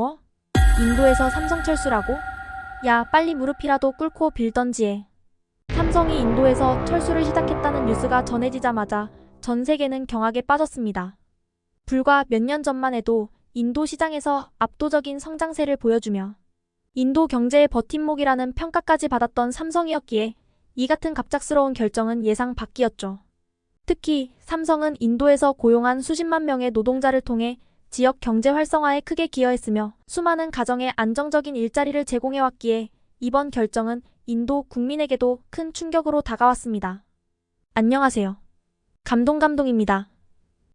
뭐? 인도에서 삼성철수라고? 야, 빨리 무릎이라도 꿇고 빌던지 해. 삼성이 인도에서 철수를 시작했다는 뉴스가 전해지자마자 전 세계는 경악에 빠졌습니다. 불과 몇 년 전만 해도 인도 시장에서 압도적인 성장세를 보여주며 인도 경제의 버팀목이라는 평가까지 받았던 삼성이었기에 이 같은 갑작스러운 결정은 예상 밖이었죠. 특히 삼성은 인도에서 고용한 수십만 명의 노동자를 통해 지역 경제 활성화에 크게 기여했으며 수많은 가정에 안정적인 일자리를 제공해왔기에 이번 결정은 인도 국민에게도 큰 충격으로 다가왔습니다. 안녕하세요. 감동입니다.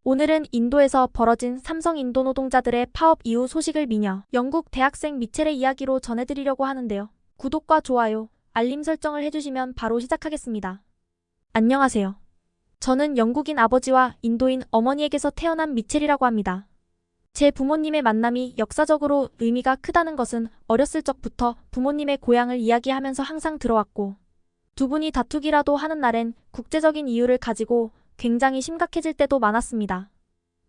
오늘은 인도에서 벌어진 삼성 인도 노동자들의 파업 이후 소식을 미녀 영국 대학생 미첼의 이야기로 전해드리려고 하는데요. 구독과 좋아요, 알림 설정을 해주시면 바로 시작하겠습니다. 안녕하세요. 저는 영국인 아버지와 인도인 어머니에게서 태어난 미첼이라고 합니다. 제 부모님의 만남이 역사적으로 의미가 크다는 것은 어렸을 적부터 부모님의 고향을 이야기하면서 항상 들어왔고, 두 분이 다투기라도 하는 날엔 국제적인 이유를 가지고 굉장히 심각해질 때도 많았습니다.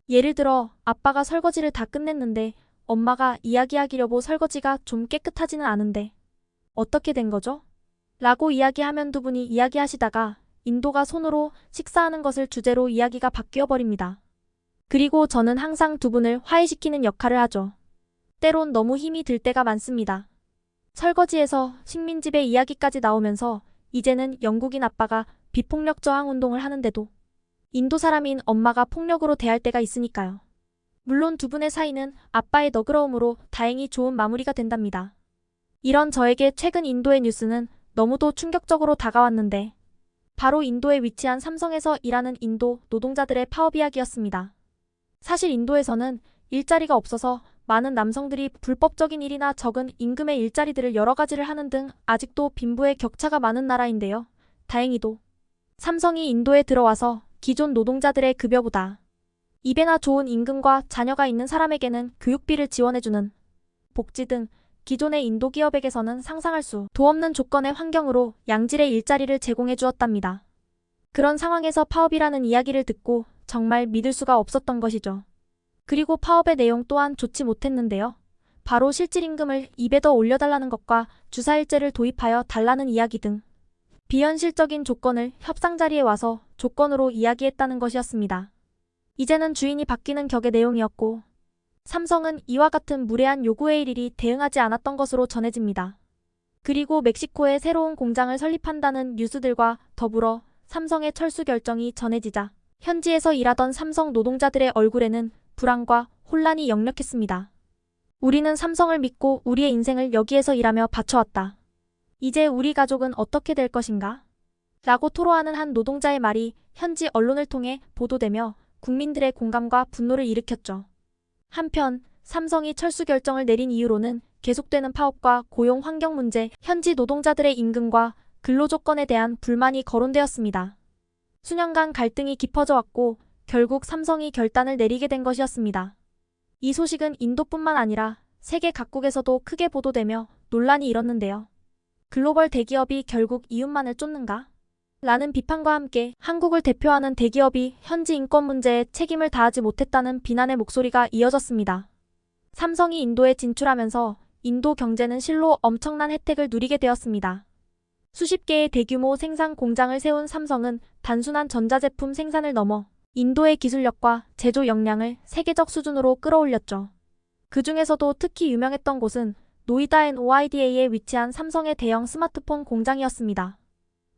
예를 들어 아빠가 설거지를 다 끝냈는데 엄마가 이야기하기려고 설거지가 좀 깨끗하지는 않은데 어떻게 된 거죠? 라고 이야기하면 두 분이 이야기하시다가 인도가 손으로 식사하는 것을 주제로 이야기가 바뀌어 버립니다. 그리고 저는 항상 두 분을 화해시키는 역할을 하죠. 때론 너무 힘이 들 때가 많습니다. 설거지에서 식민지배 이야기까지 나오면서 이제는 영국인 아빠가 비폭력 저항 운동을 하는데도 인도 사람인 엄마가 폭력으로 대할 때가 있으니까요. 물론 두 분의 사이는 아빠의 너그러움으로 다행히 좋은 마무리가 된답니다. 이런 저에게 최근 인도의 뉴스는 너무도 충격적으로 다가왔는데 바로 인도에 위치한 삼성에서 일하는 인도 노동자들의 파업 이야기였습니다. 사실 인도에서는 일자리가 없어서 많은 남성들이 불법적인 일이나 적은 임금의 일자리들을 여러 가지를 하는 등 아직도 빈부의 격차가 많은 나라인데요. 다행히도 삼성이 인도에 들어와서 기존 노동자들의 급여보다 2배나 좋은 임금과 자녀가 있는 사람에게는 교육비를 지원해주는 복지 등 기존의 인도 기업에게서는 상상할 수도 없는 조건의 환경으로 양질의 일자리를 제공해 주었답니다. 그런 상황에서 파업이라는 이야기를 듣고 정말 믿을 수가 없었던 것이죠. 그리고 파업의 내용 또한 좋지 못했는데요. 바로 실질임금을 2배 더 올려달라는 것과 주사일제를 도입하여 달라는 이야기 등 비현실적인 조건을 협상 자리에 와서 조건으로 이야기했다는 것이었습니다. 이제는 주인이 바뀌는 격의 내용이었고 삼성은 이와 같은 무례한 요구에 일일이 대응하지 않았던 것으로 전해집니다. 그리고 멕시코에 새로운 공장을 설립한다는 뉴스들과 더불어 삼성의 철수 결정이 전해지자 현지에서 일하던 삼성 노동자들의 얼굴에는 불안과 혼란이 역력했습니다. 우리는 삼성을 믿고 우리의 인생을 여기에서 일하며 바쳐왔다. 이제 우리 가족은 어떻게 될 것인가? 라고 토로하는 한 노동자의 말이 현지 언론을 통해 보도되며 국민들의 공감과 분노를 일으켰죠. 한편 삼성이 철수 결정을 내린 이유로는 계속되는 파업과 고용 환경 문제, 현지 노동자들의 임금과 근로조건에 대한 불만이 거론되었습니다. 수년간 갈등이 깊어져 왔고 결국 삼성이 결단을 내리게 된 것이었습니다. 이 소식은 인도뿐만 아니라 세계 각국에서도 크게 보도되며 논란이 일었는데요. 글로벌 대기업이 결국 이웃만을 쫓는가? 라는 비판과 함께 한국을 대표하는 대기업이 현지 인권 문제에 책임을 다하지 못했다는 비난의 목소리가 이어졌습니다. 삼성이 인도에 진출하면서 인도 경제는 실로 엄청난 혜택을 누리게 되었습니다. 수십 개의 대규모 생산 공장을 세운 삼성은 단순한 전자제품 생산을 넘어 인도의 기술력과 제조 역량을 세계적 수준으로 끌어올렸죠. 그 중에서도 특히 유명했던 곳은 노이다 NOIDA에 위치한 삼성의 대형 스마트폰 공장이었습니다.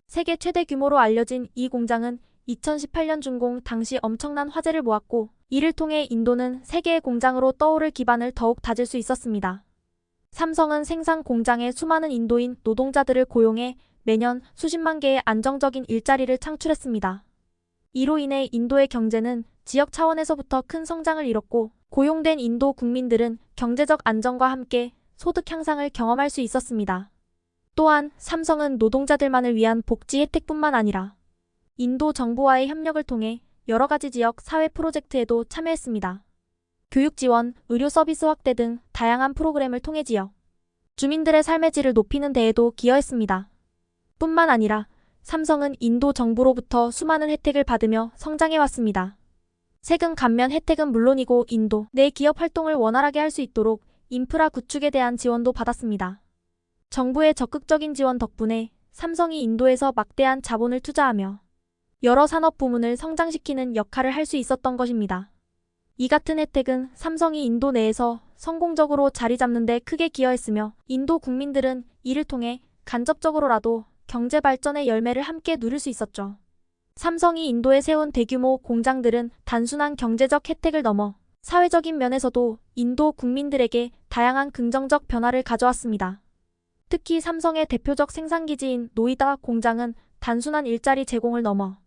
세계 최대 규모로 알려진 이 공장은 2018년 준공 당시 엄청난 화제를 모았고 이를 통해 인도는 세계의 공장으로 떠오를 기반을 더욱 다질 수 있었습니다. 삼성은 생산 공장에 수많은 인도인 노동자들을 고용해 매년 수십만 개의 안정적인 일자리를 창출했습니다. 이로 인해 인도의 경제는 지역 차원에서부터 큰 성장을 이뤘고 고용된 인도 국민들은 경제적 안정과 함께 소득 향상을 경험할 수 있었습니다. 또한 삼성은 노동자들만을 위한 복지 혜택뿐만 아니라 인도 정부와의 협력을 통해 여러 가지 지역 사회 프로젝트에도 참여했습니다. 교육 지원, 의료 서비스 확대 등 다양한 프로그램을 통해 지역 주민들의 삶의 질을 높이는 데에도 기여했습니다. 뿐만 아니라 삼성은 인도 정부로부터 수많은 혜택을 받으며 성장해왔습니다. 세금 감면 혜택은 물론이고 인도 내 기업 활동을 원활하게 할 수 있도록 인프라 구축에 대한 지원도 받았습니다. 정부의 적극적인 지원 덕분에 삼성이 인도에서 막대한 자본을 투자하며 여러 산업 부문을 성장시키는 역할을 할 수 있었던 것입니다. 이 같은 혜택은 삼성이 인도 내에서 성공적으로 자리 잡는 데 크게 기여했으며 인도 국민들은 이를 통해 간접적으로라도 경제 발전의 열매를 함께 누릴 수 있었죠. 삼성이 인도에 세운 대규모 공장들은 단순한 경제적 혜택을 넘어 사회적인 면에서도 인도 국민들에게 다양한 긍정적 변화를 가져왔습니다. 특히 삼성의 대표적 생산기지인 노이다 공장은 단순한 일자리 제공을 넘어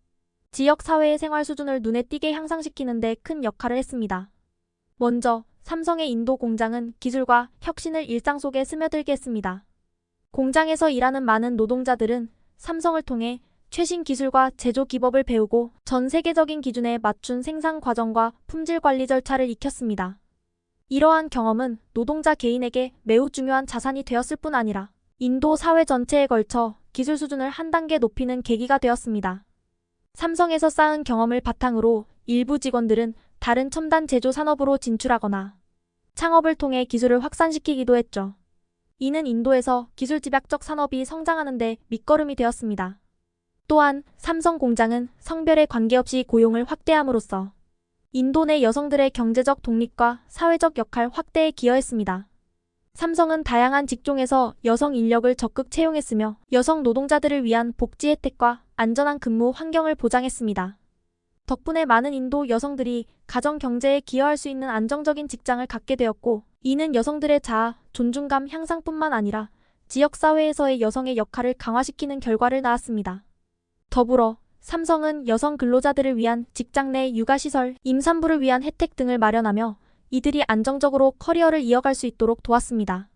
지역 사회의 생활 수준을 눈에 띄게 향상시키는 데 큰 역할을 했습니다. 먼저 삼성의 인도 공장은 기술과 혁신을 일상 속에 스며들게 했습니다. 공장에서 일하는 많은 노동자들은 삼성을 통해 최신 기술과 제조 기법을 배우고 전 세계적인 기준에 맞춘 생산 과정과 품질 관리 절차를 익혔습니다. 이러한 경험은 노동자 개인에게 매우 중요한 자산이 되었을 뿐 아니라 인도 사회 전체에 걸쳐 기술 수준을 한 단계 높이는 계기가 되었습니다. 삼성에서 쌓은 경험을 바탕으로 일부 직원들은 다른 첨단 제조 산업으로 진출하거나 창업을 통해 기술을 확산시키기도 했죠. 이는 인도에서 기술 집약적 산업이 성장하는 데 밑거름이 되었습니다. 또한 삼성 공장은 성별에 관계없이 고용을 확대함으로써 인도 내 여성들의 경제적 독립과 사회적 역할 확대에 기여했습니다. 삼성은 다양한 직종에서 여성 인력을 적극 채용했으며 여성 노동자들을 위한 복지 혜택과 안전한 근무 환경을 보장했습니다. 덕분에 많은 인도 여성들이 가정 경제에 기여할 수 있는 안정적인 직장을 갖게 되었고, 이는 여성들의 자아, 존중감 향상뿐만 아니라 지역사회에서의 여성의 역할을 강화시키는 결과를 낳았습니다. 더불어 삼성은 여성 근로자들을 위한 직장 내 육아시설, 임산부를 위한 혜택 등을 마련하며 이들이 안정적으로 커리어를 이어갈 수 있도록 도왔습니다.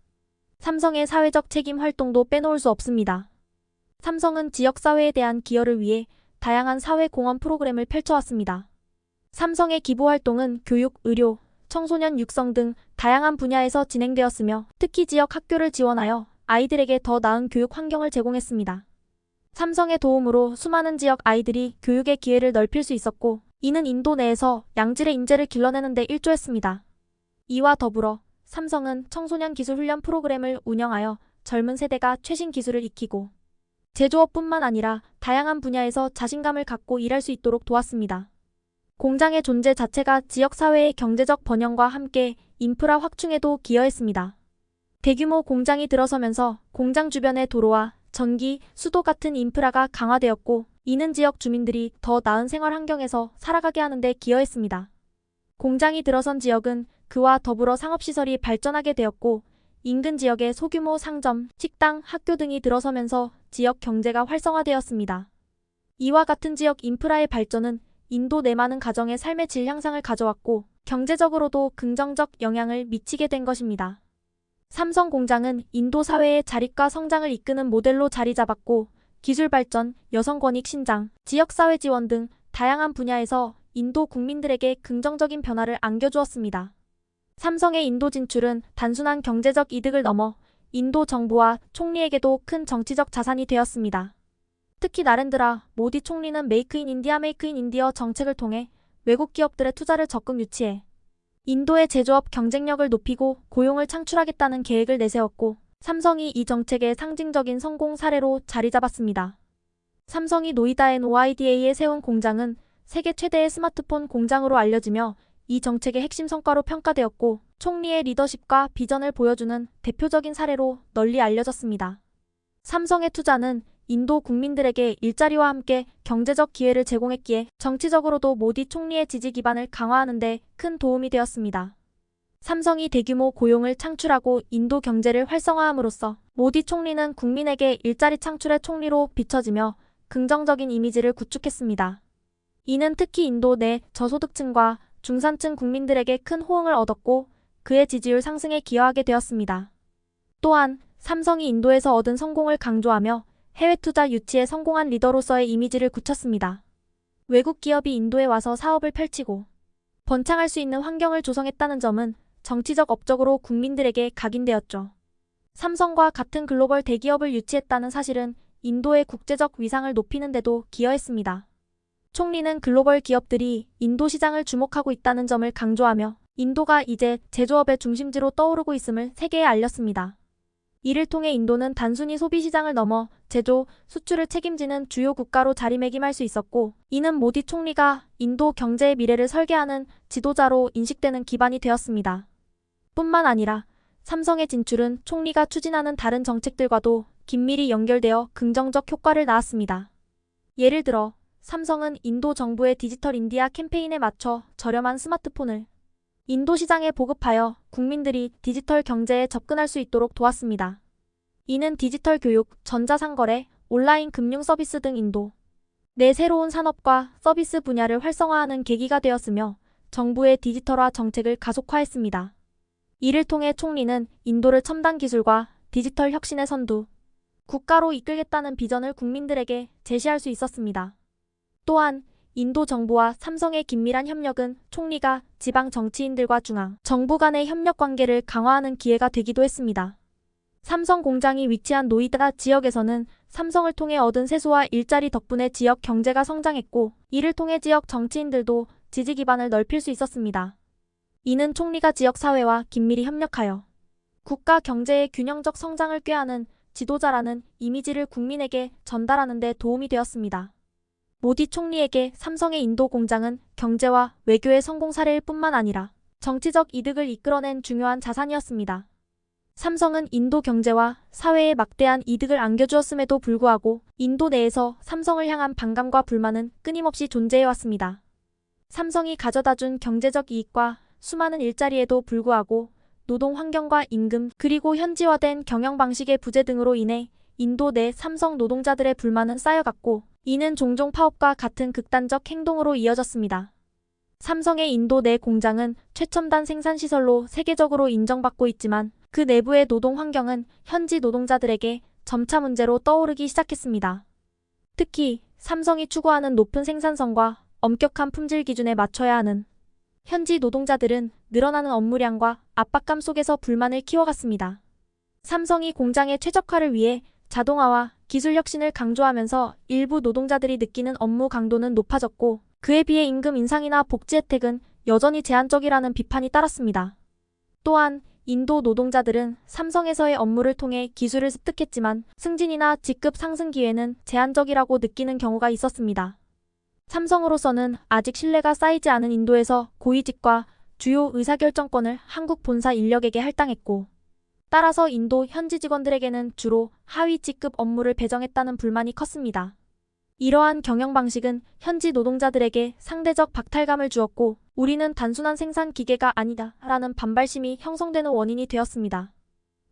삼성의 사회적 책임 활동도 빼놓을 수 없습니다. 삼성은 지역사회에 대한 기여를 위해 다양한 사회공헌 프로그램을 펼쳐왔습니다. 삼성의 기부 활동은 교육, 의료, 청소년 육성 등 다양한 분야에서 진행되었으며 특히 지역 학교를 지원하여 아이들에게 더 나은 교육 환경을 제공했습니다. 삼성의 도움으로 수많은 지역 아이들이 교육의 기회를 넓힐 수 있었고, 이는 인도 내에서 양질의 인재를 길러내는 데 일조했습니다. 이와 더불어 삼성은 청소년 기술 훈련 프로그램을 운영하여 젊은 세대가 최신 기술을 익히고 제조업뿐만 아니라 다양한 분야에서 자신감을 갖고 일할 수 있도록 도왔습니다. 공장의 존재 자체가 지역사회의 경제적 번영과 함께 인프라 확충에도 기여했습니다. 대규모 공장이 들어서면서 공장 주변의 도로와 전기, 수도 같은 인프라가 강화되었고, 이는 지역 주민들이 더 나은 생활 환경에서 살아가게 하는 데 기여했습니다. 공장이 들어선 지역은 그와 더불어 상업시설이 발전하게 되었고, 인근 지역의 소규모 상점, 식당, 학교 등이 들어서면서 지역 경제가 활성화되었습니다. 이와 같은 지역 인프라의 발전은 인도 내 많은 가정의 삶의 질 향상을 가져왔고, 경제적으로도 긍정적 영향을 미치게 된 것입니다. 삼성 공장은 인도 사회의 자립과 성장을 이끄는 모델로 자리 잡았고, 기술 발전, 여성 권익 신장, 지역사회 지원 등 다양한 분야에서 인도 국민들에게 긍정적인 변화를 안겨주었습니다. 삼성의 인도 진출은 단순한 경제적 이득을 넘어 인도 정부와 총리에게도 큰 정치적 자산이 되었습니다. 특히 나렌드라 모디 총리는 메이크 인 인디아 메이크 인 인디어 정책을 통해 외국 기업들의 투자를 적극 유치해 인도의 제조업 경쟁력을 높이고 고용을 창출하겠다는 계획을 내세웠고, 삼성이 이 정책의 상징적인 성공 사례로 자리 잡았습니다. 삼성이 노이다 NOIDA에 세운 공장은 세계 최대의 스마트폰 공장으로 알려지며 이 정책의 핵심 성과로 평가되었고, 총리의 리더십과 비전을 보여주는 대표적인 사례로 널리 알려졌습니다. 삼성의 투자는 인도 국민들에게 일자리와 함께 경제적 기회를 제공했기에 정치적으로도 모디 총리의 지지 기반을 강화하는 데 큰 도움이 되었습니다. 삼성이 대규모 고용을 창출하고 인도 경제를 활성화함으로써 모디 총리는 국민에게 일자리 창출의 총리로 비춰지며 긍정적인 이미지를 구축했습니다. 이는 특히 인도 내 저소득층과 중산층 국민들에게 큰 호응을 얻었고, 그의 지지율 상승에 기여하게 되었습니다. 또한 삼성이 인도에서 얻은 성공을 강조하며 해외 투자 유치에 성공한 리더로서의 이미지를 굳혔습니다. 외국 기업이 인도에 와서 사업을 펼치고 번창할 수 있는 환경을 조성했다는 점은 정치적 업적으로 국민들에게 각인되었죠. 삼성과 같은 글로벌 대기업을 유치했다는 사실은 인도의 국제적 위상을 높이는 데도 기여했습니다. 총리는 글로벌 기업들이 인도 시장을 주목하고 있다는 점을 강조하며 인도가 이제 제조업의 중심지로 떠오르고 있음을 세계에 알렸습니다. 이를 통해 인도는 단순히 소비 시장을 넘어 제조, 수출을 책임지는 주요 국가로 자리매김할 수 있었고, 이는 모디 총리가 인도 경제의 미래를 설계하는 지도자로 인식되는 기반이 되었습니다. 뿐만 아니라 삼성의 진출은 총리가 추진하는 다른 정책들과도 긴밀히 연결되어 긍정적 효과를 낳았습니다. 예를 들어 삼성은 인도 정부의 디지털 인디아 캠페인에 맞춰 저렴한 스마트폰을 인도 시장에 보급하여 국민들이 디지털 경제에 접근할 수 있도록 도왔습니다. 이는 디지털 교육, 전자상거래, 온라인 금융 서비스 등 인도 내 새로운 산업과 서비스 분야를 활성화하는 계기가 되었으며 정부의 디지털화 정책을 가속화했습니다. 이를 통해 총리는 인도를 첨단 기술과 디지털 혁신의 선두 국가로 이끌겠다는 비전을 국민들에게 제시할 수 있었습니다. 또한 인도 정부와 삼성의 긴밀한 협력은 총리가 지방 정치인들과 중앙 정부 간의 협력 관계를 강화하는 기회가 되기도 했습니다. 삼성 공장이 위치한 노이다 지역에서는 삼성을 통해 얻은 세수와 일자리 덕분에 지역 경제가 성장했고, 이를 통해 지역 정치인들도 지지 기반을 넓힐 수 있었습니다. 이는 총리가 지역 사회와 긴밀히 협력하여 국가 경제의 균형적 성장을 꾀하는 지도자라는 이미지를 국민에게 전달하는 데 도움이 되었습니다. 모디 총리에게 삼성의 인도 공장은 경제와 외교의 성공 사례일 뿐만 아니라 정치적 이득을 이끌어낸 중요한 자산이었습니다. 삼성은 인도 경제와 사회에 막대한 이득을 안겨주었음에도 불구하고 인도 내에서 삼성을 향한 반감과 불만은 끊임없이 존재해왔습니다. 삼성이 가져다준 경제적 이익과 수많은 일자리에도 불구하고 노동 환경과 임금, 그리고 현지화된 경영 방식의 부재 등으로 인해 인도 내 삼성 노동자들의 불만은 쌓여갔고, 이는 종종 파업과 같은 극단적 행동으로 이어졌습니다. 삼성의 인도 내 공장은 최첨단 생산시설로 세계적으로 인정받고 있지만 그 내부의 노동 환경은 현지 노동자들에게 점차 문제로 떠오르기 시작했습니다. 특히 삼성이 추구하는 높은 생산성과 엄격한 품질 기준에 맞춰야 하는 현지 노동자들은 늘어나는 업무량과 압박감 속에서 불만을 키워갔습니다. 삼성이 공장의 최적화를 위해 자동화와 기술 혁신을 강조하면서 일부 노동자들이 느끼는 업무 강도는 높아졌고, 그에 비해 임금 인상이나 복지 혜택은 여전히 제한적이라는 비판이 따랐습니다. 또한 인도 노동자들은 삼성에서의 업무를 통해 기술을 습득했지만 승진이나 직급 상승 기회는 제한적이라고 느끼는 경우가 있었습니다. 삼성으로서는 아직 신뢰가 쌓이지 않은 인도에서 고위직과 주요 의사결정권을 한국 본사 인력에게 할당했고, 따라서 인도 현지 직원들에게는 주로 하위 직급 업무를 배정했다는 불만이 컸습니다. 이러한 경영 방식은 현지 노동자들에게 상대적 박탈감을 주었고, 우리는 단순한 생산 기계가 아니다 라는 반발심이 형성되는 원인이 되었습니다.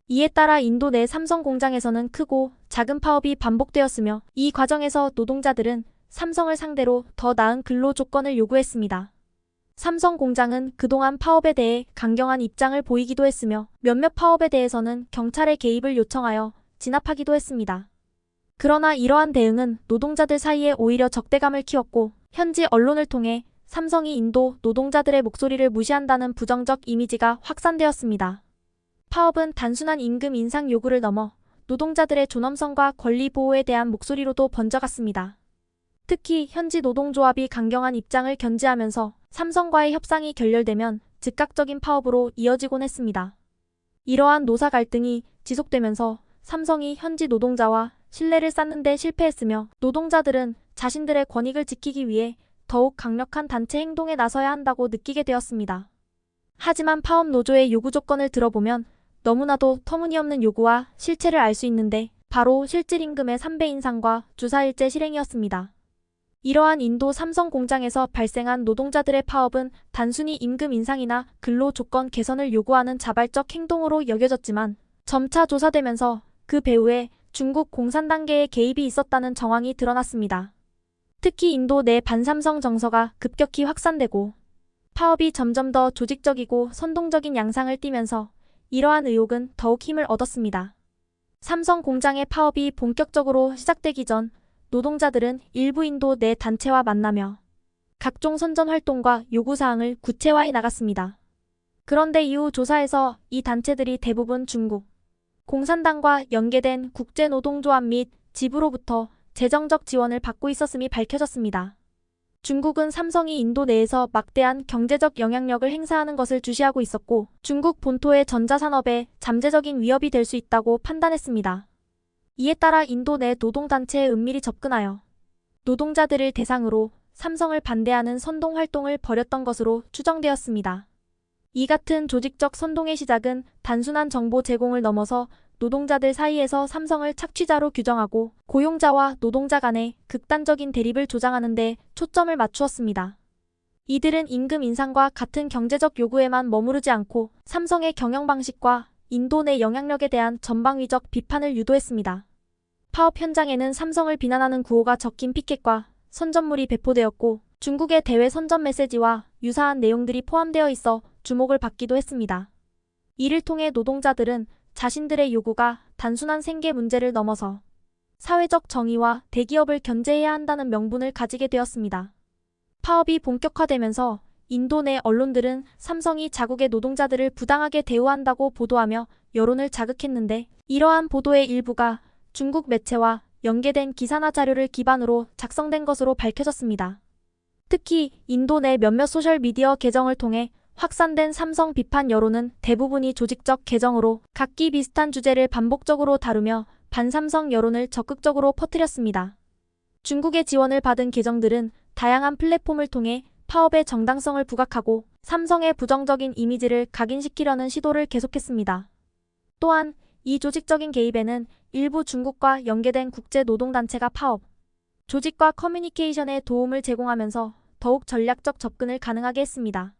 이에 따라 인도 내 삼성 공장에서는 크고 작은 파업이 반복되었으며, 이 과정에서 노동자들은 삼성을 상대로 더 나은 근로 조건을 요구했습니다. 삼성 공장은 그동안 파업에 대해 강경한 입장을 보이기도 했으며, 몇몇 파업에 대해서는 경찰의 개입을 요청하여 진압하기도 했습니다. 그러나 이러한 대응은 노동자들 사이에 오히려 적대감을 키웠고, 현지 언론을 통해 삼성이 인도 노동자들의 목소리를 무시한다는 부정적 이미지가 확산되었습니다. 파업은 단순한 임금 인상 요구를 넘어 노동자들의 존엄성과 권리 보호에 대한 목소리로도 번져갔습니다. 특히 현지 노동조합이 강경한 입장을 견지하면서 삼성과의 협상이 결렬되면 즉각적인 파업으로 이어지곤 했습니다. 이러한 노사 갈등이 지속되면서 삼성이 현지 노동자와 신뢰를 쌓는 데 실패했으며, 노동자들은 자신들의 권익을 지키기 위해 더욱 강력한 단체 행동에 나서야 한다고 느끼게 되었습니다. 하지만 파업 노조의 요구 조건을 들어보면 너무나도 터무니없는 요구와 실체를 알 수 있는데, 바로 실질 임금의 3배 인상과 주사일제 실행이었습니다. 이러한 인도 삼성 공장에서 발생한 노동자들의 파업은 단순히 임금 인상이나 근로 조건 개선을 요구하는 자발적 행동으로 여겨졌지만, 점차 조사되면서 그 배후에 중국 공산당계의 개입이 있었다는 정황이 드러났습니다. 특히 인도 내 반삼성 정서가 급격히 확산되고, 파업이 점점 더 조직적이고 선동적인 양상을 띠면서 이러한 의혹은 더욱 힘을 얻었습니다. 삼성 공장의 파업이 본격적으로 시작되기 전 노동자들은 일부 인도 내 단체와 만나며 각종 선전 활동과 요구사항을 구체화해 나갔습니다. 그런데 이후 조사에서 이 단체들이 대부분 중국 공산당과 연계된 국제노동조합 및 지부로부터 재정적 지원을 받고 있었음이 밝혀졌습니다. 중국은 삼성이 인도 내에서 막대한 경제적 영향력을 행사하는 것을 주시하고 있었고 중국 본토의 전자산업에 잠재적인 위협이 될 수 있다고 판단했습니다. 이에 따라 인도 내 노동단체에 은밀히 접근하여 노동자들을 대상으로 삼성을 반대하는 선동 활동을 벌였던 것으로 추정되었습니다. 이 같은 조직적 선동의 시작은 단순한 정보 제공을 넘어서 노동자들 사이에서 삼성을 착취자로 규정하고 고용자와 노동자 간의 극단적인 대립을 조장하는 데 초점을 맞추었습니다. 이들은 임금 인상과 같은 경제적 요구에만 머무르지 않고 삼성의 경영 방식과 인도 내 영향력에 대한 전방위적 비판을 유도했습니다. 파업 현장에는 삼성을 비난하는 구호가 적힌 피켓과 선전물이 배포되었고 중국의 대외 선전 메시지와 유사한 내용들이 포함되어 있어 주목을 받기도 했습니다. 이를 통해 노동자들은 자신들의 요구가 단순한 생계 문제를 넘어서 사회적 정의와 대기업을 견제해야 한다는 명분을 가지게 되었습니다. 파업이 본격화되면서 인도 내 언론들은 삼성이 자국의 노동자들을 부당하게 대우한다고 보도하며 여론을 자극했는데 이러한 보도의 일부가 중국 매체와 연계된 기사나 자료를 기반으로 작성된 것으로 밝혀졌습니다. 특히 인도 내 몇몇 소셜미디어 계정을 통해 확산된 삼성 비판 여론은 대부분이 조직적 계정으로 각기 비슷한 주제를 반복적으로 다루며 반삼성 여론을 적극적으로 퍼뜨렸습니다. 중국의 지원을 받은 계정들은 다양한 플랫폼을 통해 파업의 정당성을 부각하고 삼성의 부정적인 이미지를 각인시키려는 시도를 계속했습니다. 또한 이 조직적인 개입에는 일부 중국과 연계된 국제노동단체가 파업, 조직과 커뮤니케이션에 도움을 제공하면서 더욱 전략적 접근을 가능하게 했습니다.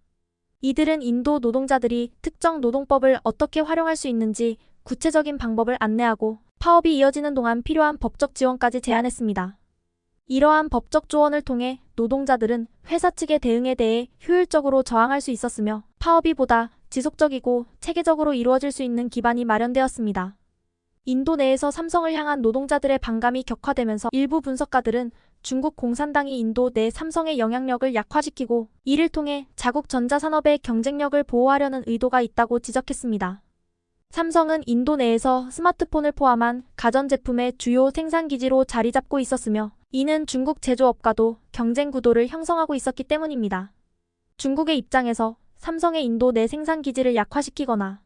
이들은 인도 노동자들이 특정 노동법을 어떻게 활용할 수 있는지 구체적인 방법을 안내하고 파업이 이어지는 동안 필요한 법적 지원까지 제안했습니다. 이러한 법적 조언을 통해 노동자들은 회사 측의 대응에 대해 효율적으로 저항할 수 있었으며 파업이 보다 지속적이고 체계적으로 이루어질 수 있는 기반이 마련되었습니다. 인도 내에서 삼성을 향한 노동자들의 반감이 격화되면서 일부 분석가들은 중국 공산당이 인도 내 삼성의 영향력을 약화시키고 이를 통해 자국 전자산업의 경쟁력을 보호하려는 의도가 있다고 지적했습니다. 삼성은 인도 내에서 스마트폰을 포함한 가전제품의 주요 생산기지로 자리 잡고 있었으며 이는 중국 제조업과도 경쟁 구도를 형성하고 있었기 때문입니다. 중국의 입장에서 삼성의 인도 내 생산기지를 약화시키거나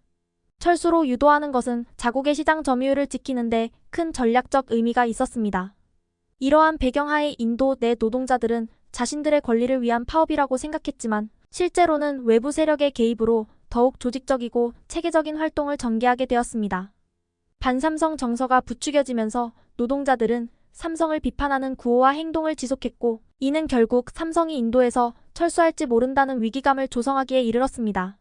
철수로 유도하는 것은 자국의 시장 점유율을 지키는 데 큰 전략적 의미가 있었습니다. 이러한 배경하에 인도 내 노동자들은 자신들의 권리를 위한 파업이라고 생각했지만 실제로는 외부 세력의 개입으로 더욱 조직적이고 체계적인 활동을 전개하게 되었습니다. 반삼성 정서가 부추겨지면서 노동자들은 삼성을 비판하는 구호와 행동을 지속했고 이는 결국 삼성이 인도에서 철수할지 모른다는 위기감을 조성하기에 이르렀습니다.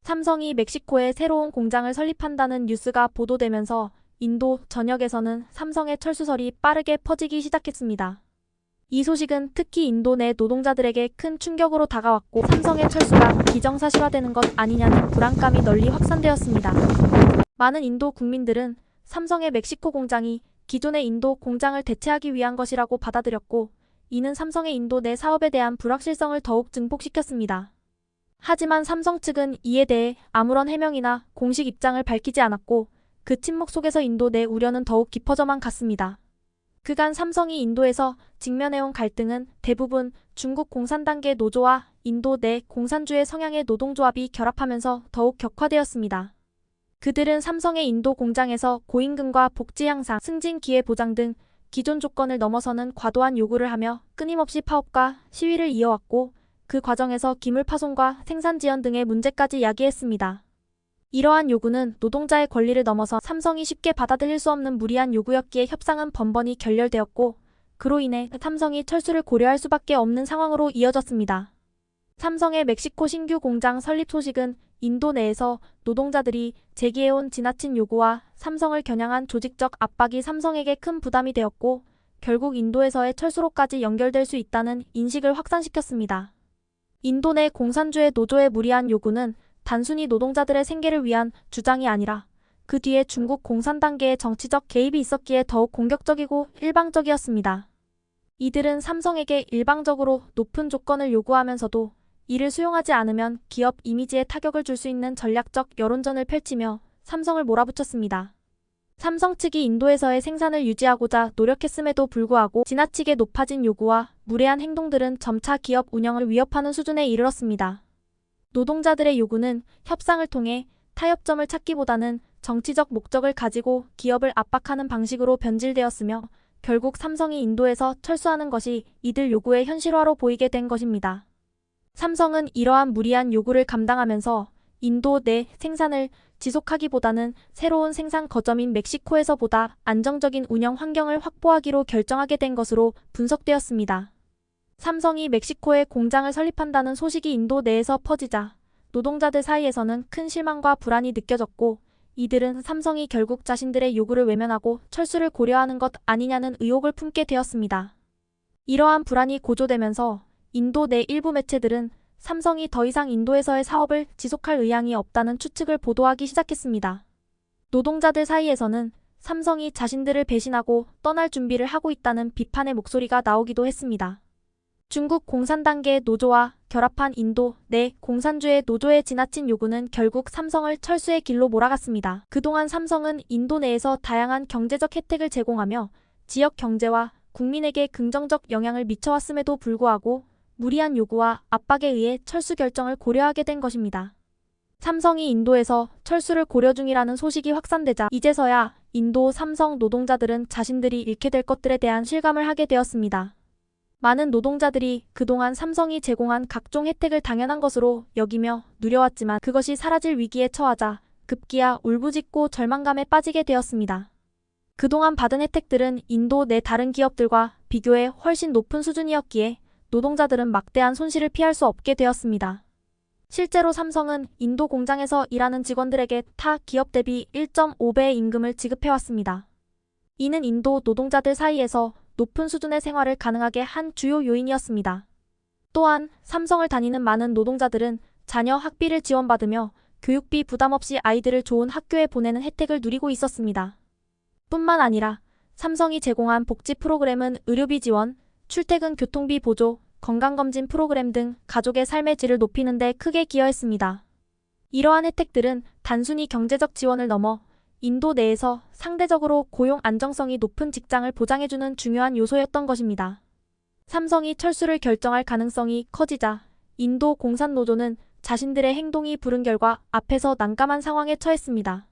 삼성이 멕시코에 새로운 공장을 설립한다는 뉴스가 보도되면서 인도 전역에서는 삼성의 철수설이 빠르게 퍼지기 시작했습니다. 이 소식은 특히 인도 내 노동자들에게 큰 충격으로 다가왔고 삼성의 철수가 기정사실화되는 것 아니냐는 불안감이 널리 확산되었습니다. 많은 인도 국민들은 삼성의 멕시코 공장이 기존의 인도 공장을 대체하기 위한 것이라고 받아들였고 이는 삼성의 인도 내 사업에 대한 불확실성을 더욱 증폭시켰습니다. 하지만 삼성 측은 이에 대해 아무런 해명이나 공식 입장을 밝히지 않았고 그 침묵 속에서 인도 내 우려는 더욱 깊어져만 갔습니다. 그간 삼성이 인도에서 직면해온 갈등은 대부분 중국 공산당계 노조와 인도 내 공산주의 성향의 노동조합이 결합하면서 더욱 격화되었습니다. 그들은 삼성의 인도 공장에서 고임금과 복지 향상, 승진 기회 보장 등 기존 조건을 넘어서는 과도한 요구를 하며 끊임없이 파업과 시위를 이어왔고 그 과정에서 기물 파손과 생산 지연 등의 문제까지 야기했습니다. 이러한 요구는 노동자의 권리를 넘어서 삼성이 쉽게 받아들일 수 없는 무리한 요구였기에 협상은 번번이 결렬되었고 그로 인해 삼성이 철수를 고려할 수밖에 없는 상황으로 이어졌습니다. 삼성의 멕시코 신규 공장 설립 소식은 인도 내에서 노동자들이 제기해온 지나친 요구와 삼성을 겨냥한 조직적 압박이 삼성에게 큰 부담이 되었고 결국 인도에서의 철수로까지 연결될 수 있다는 인식을 확산시켰습니다. 인도 내 공산주의 노조의 무리한 요구는 단순히 노동자들의 생계를 위한 주장이 아니라 그 뒤에 중국 공산당계의 정치적 개입이 있었기에 더욱 공격적이고 일방적이었습니다. 이들은 삼성에게 일방적으로 높은 조건을 요구하면서도 이를 수용하지 않으면 기업 이미지에 타격을 줄 수 있는 전략적 여론전을 펼치며 삼성을 몰아붙였습니다. 삼성 측이 인도에서의 생산을 유지하고자 노력했음에도 불구하고 지나치게 높아진 요구와 무례한 행동들은 점차 기업 운영을 위협하는 수준에 이르렀습니다. 노동자들의 요구는 협상을 통해 타협점을 찾기보다는 정치적 목적을 가지고 기업을 압박하는 방식으로 변질되었으며 결국 삼성이 인도에서 철수하는 것이 이들 요구의 현실화로 보이게 된 것입니다. 삼성은 이러한 무리한 요구를 감당하면서 인도 내 생산을 지속하기보다는 새로운 생산 거점인 멕시코에서 보다 안정적인 운영 환경을 확보하기로 결정하게 된 것으로 분석되었습니다. 삼성이 멕시코에 공장을 설립한다는 소식이 인도 내에서 퍼지자 노동자들 사이에서는 큰 실망과 불안이 느껴졌고 이들은 삼성이 결국 자신들의 요구를 외면하고 철수를 고려하는 것 아니냐는 의혹을 품게 되었습니다. 이러한 불안이 고조되면서 인도 내 일부 매체들은 삼성이 더 이상 인도에서의 사업을 지속할 의향이 없다는 추측을 보도하기 시작했습니다. 노동자들 사이에서는 삼성이 자신들을 배신하고 떠날 준비를 하고 있다는 비판의 목소리가 나오기도 했습니다. 중국 공산당계 노조와 결합한 인도 내 공산주의 노조의 지나친 요구는 결국 삼성을 철수의 길로 몰아갔습니다. 그동안 삼성은 인도 내에서 다양한 경제적 혜택을 제공하며 지역 경제와 국민에게 긍정적 영향을 미쳐왔음에도 불구하고 무리한 요구와 압박에 의해 철수 결정을 고려하게 된 것입니다. 삼성이 인도에서 철수를 고려 중이라는 소식이 확산되자 이제서야 인도 삼성 노동자들은 자신들이 잃게 될 것들에 대한 실감을 하게 되었습니다. 많은 노동자들이 그동안 삼성이 제공한 각종 혜택을 당연한 것으로 여기며 누려왔지만 그것이 사라질 위기에 처하자 급기야 울부짖고 절망감에 빠지게 되었습니다. 그동안 받은 혜택들은 인도 내 다른 기업들과 비교해 훨씬 높은 수준이었기에 노동자들은 막대한 손실을 피할 수 없게 되었습니다. 실제로 삼성은 인도 공장에서 일하는 직원들에게 타 기업 대비 1.5배의 임금을 지급해왔습니다. 이는 인도 노동자들 사이에서 높은 수준의 생활을 가능하게 한 주요 요인이었습니다. 또한 삼성을 다니는 많은 노동자들은 자녀 학비를 지원받으며 교육비 부담 없이 아이들을 좋은 학교에 보내는 혜택을 누리고 있었습니다. 뿐만 아니라 삼성이 제공한 복지 프로그램은 의료비 지원, 출퇴근 교통비 보조, 건강검진 프로그램 등 가족의 삶의 질을 높이는 데 크게 기여했습니다. 이러한 혜택들은 단순히 경제적 지원을 넘어 인도 내에서 상대적으로 고용 안정성이 높은 직장을 보장해주는 중요한 요소였던 것입니다. 삼성이 철수를 결정할 가능성이 커지자 인도 공산노조는 자신들의 행동이 부른 결과 앞에서 난감한 상황에 처했습니다.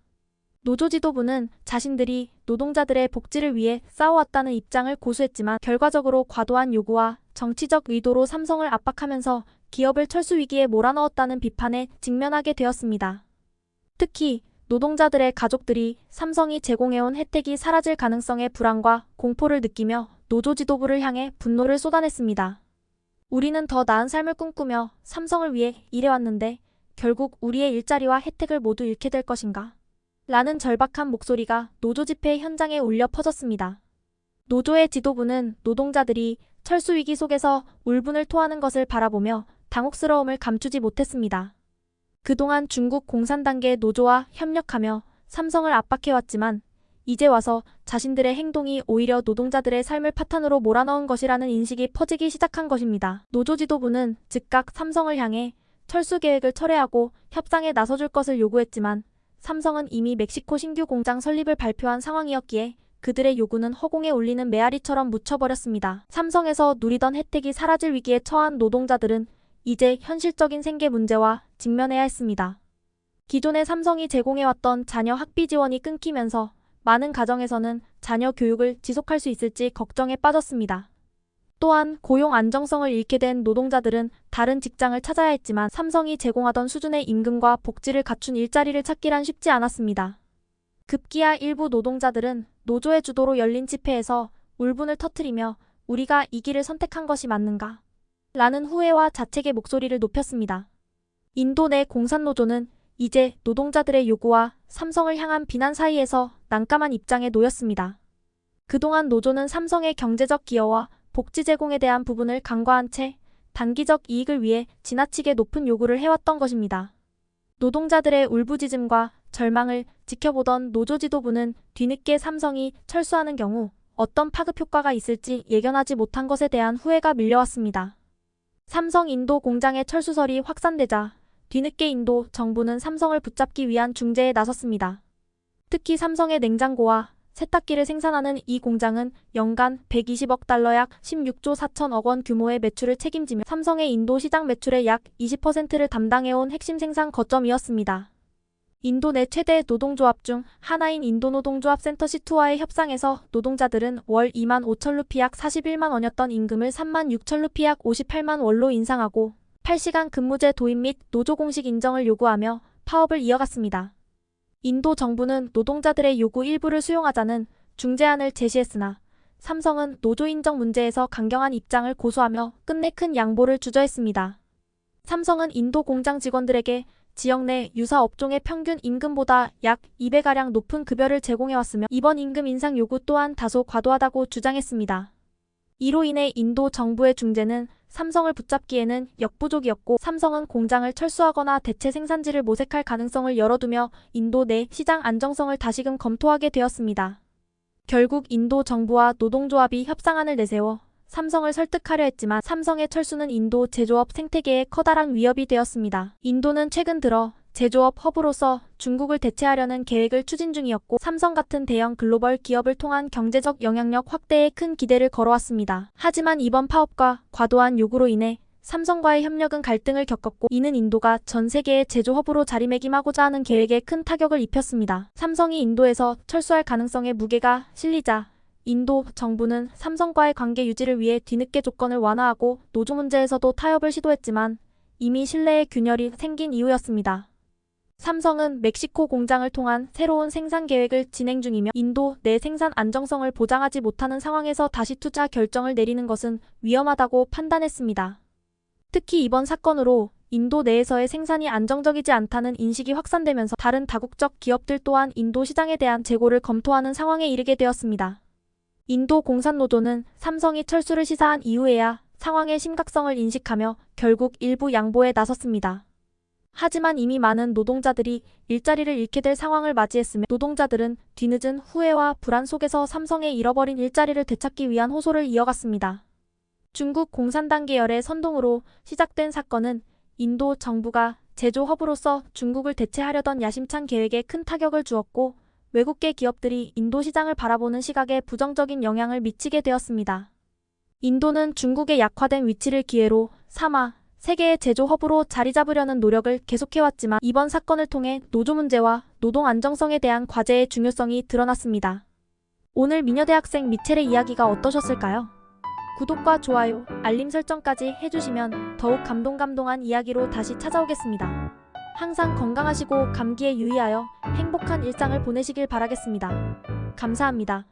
노조 지도부는 자신들이 노동자들의 복지를 위해 싸워왔다는 입장을 고수했지만 결과적으로 과도한 요구와 정치적 의도로 삼성을 압박하면서 기업을 철수 위기에 몰아넣었다는 비판에 직면하게 되었습니다. 특히 노동자들의 가족들이 삼성이 제공해온 혜택이 사라질 가능성의 불안과 공포를 느끼며 노조 지도부를 향해 분노를 쏟아냈습니다. 우리는 더 나은 삶을 꿈꾸며 삼성을 위해 일해왔는데 결국 우리의 일자리와 혜택을 모두 잃게 될 것인가? 라는 절박한 목소리가 노조 집회 현장에 울려 퍼졌습니다. 노조의 지도부는 노동자들이 철수 위기 속에서 울분을 토하는 것을 바라보며 당혹스러움을 감추지 못했습니다. 그동안 중국 공산당계 노조와 협력하며 삼성을 압박해왔지만 이제 와서 자신들의 행동이 오히려 노동자들의 삶을 파탄으로 몰아넣은 것이라는 인식이 퍼지기 시작한 것입니다. 노조 지도부는 즉각 삼성을 향해 철수 계획을 철회하고 협상에 나서줄 것을 요구했지만 삼성은 이미 멕시코 신규 공장 설립을 발표한 상황이었기에 그들의 요구는 허공에 울리는 메아리처럼 묻혀버렸습니다. 삼성에서 누리던 혜택이 사라질 위기에 처한 노동자들은 이제 현실적인 생계 문제와 직면해야 했습니다. 기존에 삼성이 제공해왔던 자녀 학비 지원이 끊기면서 많은 가정에서는 자녀 교육을 지속할 수 있을지 걱정에 빠졌습니다. 또한 고용 안정성을 잃게 된 노동자들은 다른 직장을 찾아야 했지만 삼성이 제공하던 수준의 임금과 복지를 갖춘 일자리를 찾기란 쉽지 않았습니다. 급기야 일부 노동자들은 노조의 주도로 열린 집회에서 울분을 터뜨리며 우리가 이 길을 선택한 것이 맞는가? 라는 후회와 자책의 목소리를 높였습니다. 인도 내 공산노조는 이제 노동자들의 요구와 삼성을 향한 비난 사이에서 난감한 입장에 놓였습니다. 그동안 노조는 삼성의 경제적 기여와 복지 제공에 대한 부분을 간과한 채 단기적 이익을 위해 지나치게 높은 요구를 해왔던 것입니다. 노동자들의 울부짖음과 절망을 지켜보던 노조 지도부는 뒤늦게 삼성이 철수하는 경우 어떤 파급 효과가 있을지 예견하지 못한 것에 대한 후회가 밀려왔습니다. 삼성 인도 공장의 철수설이 확산되자 뒤늦게 인도 정부는 삼성을 붙잡기 위한 중재에 나섰습니다. 특히 삼성의 냉장고와 세탁기를 생산하는 이 공장은 연간 120억 달러 약 16조 4천억 원 규모의 매출을 책임지며 삼성의 인도 시장 매출의 약 20%를 담당해온 핵심 생산 거점이었습니다. 인도 내 최대 노동조합 중 하나인 인도노동조합 센터 C2와의 협상에서 노동자들은 월 2만 5천 루피 약 41만 원이었던 임금을 3만 6천 루피 약 58만 원로 인상하고 8시간 근무제 도입 및 노조 공식 인정을 요구하며 파업을 이어갔습니다. 인도 정부는 노동자들의 요구 일부를 수용하자는 중재안을 제시했으나 삼성은 노조 인정 문제에서 강경한 입장을 고수하며 끝내 큰 양보를 주저했습니다. 삼성은 인도 공장 직원들에게 지역 내 유사 업종의 평균 임금보다 약 2배가량 높은 급여를 제공해왔으며 이번 임금 인상 요구 또한 다소 과도하다고 주장했습니다. 이로 인해 인도 정부의 중재는 삼성을 붙잡기에는 역부족이었고 삼성은 공장을 철수하거나 대체 생산지를 모색할 가능성을 열어두며 인도 내 시장 안정성을 다시금 검토하게 되었습니다. 결국 인도 정부와 노동조합이 협상안을 내세워 삼성을 설득하려 했지만 삼성의 철수는 인도 제조업 생태계에 커다란 위협이 되었습니다. 인도는 최근 들어 제조업 허브로서 중국을 대체하려는 계획을 추진 중이었고 삼성 같은 대형 글로벌 기업을 통한 경제적 영향력 확대에 큰 기대를 걸어왔습니다. 하지만 이번 파업과 과도한 요구로 인해 삼성과의 협력은 갈등을 겪었고 이는 인도가 전 세계의 제조 허브로 자리매김하고자 하는 계획에 큰 타격을 입혔습니다. 삼성이 인도에서 철수할 가능성에 무게가 실리자 인도 정부는 삼성과의 관계 유지를 위해 뒤늦게 조건을 완화하고 노조 문제에서도 타협을 시도했지만 이미 신뢰의 균열이 생긴 이유였습니다. 삼성은 멕시코 공장을 통한 새로운 생산 계획을 진행 중이며 인도 내 생산 안정성을 보장하지 못하는 상황에서 다시 투자 결정을 내리는 것은 위험하다고 판단했습니다. 특히 이번 사건으로 인도 내에서의 생산이 안정적이지 않다는 인식이 확산되면서 다른 다국적 기업들 또한 인도 시장에 대한 재고를 검토하는 상황에 이르게 되었습니다. 인도 공산노조는 삼성이 철수를 시사한 이후에야 상황의 심각성을 인식하며 결국 일부 양보에 나섰습니다. 하지만 이미 많은 노동자들이 일자리를 잃게 될 상황을 맞이했으며 노동자들은 뒤늦은 후회와 불안 속에서 삼성의 잃어버린 일자리를 되찾기 위한 호소를 이어갔습니다. 중국 공산당 계열의 선동으로 시작된 사건은 인도 정부가 제조 허브로서 중국을 대체하려던 야심찬 계획에 큰 타격을 주었고 외국계 기업들이 인도 시장을 바라보는 시각에 부정적인 영향을 미치게 되었습니다. 인도는 중국의 약화된 위치를 기회로 삼아 세계의 제조 허브로 자리 잡으려는 노력을 계속해왔지만 이번 사건을 통해 노조 문제와 노동 안정성에 대한 과제의 중요성이 드러났습니다. 오늘 미녀대학생 미첼의 이야기가 어떠셨을까요? 구독과 좋아요, 알림 설정까지 해주시면 더욱 감동한 이야기로 다시 찾아오겠습니다. 항상 건강하시고 감기에 유의하여 행복한 일상을 보내시길 바라겠습니다. 감사합니다.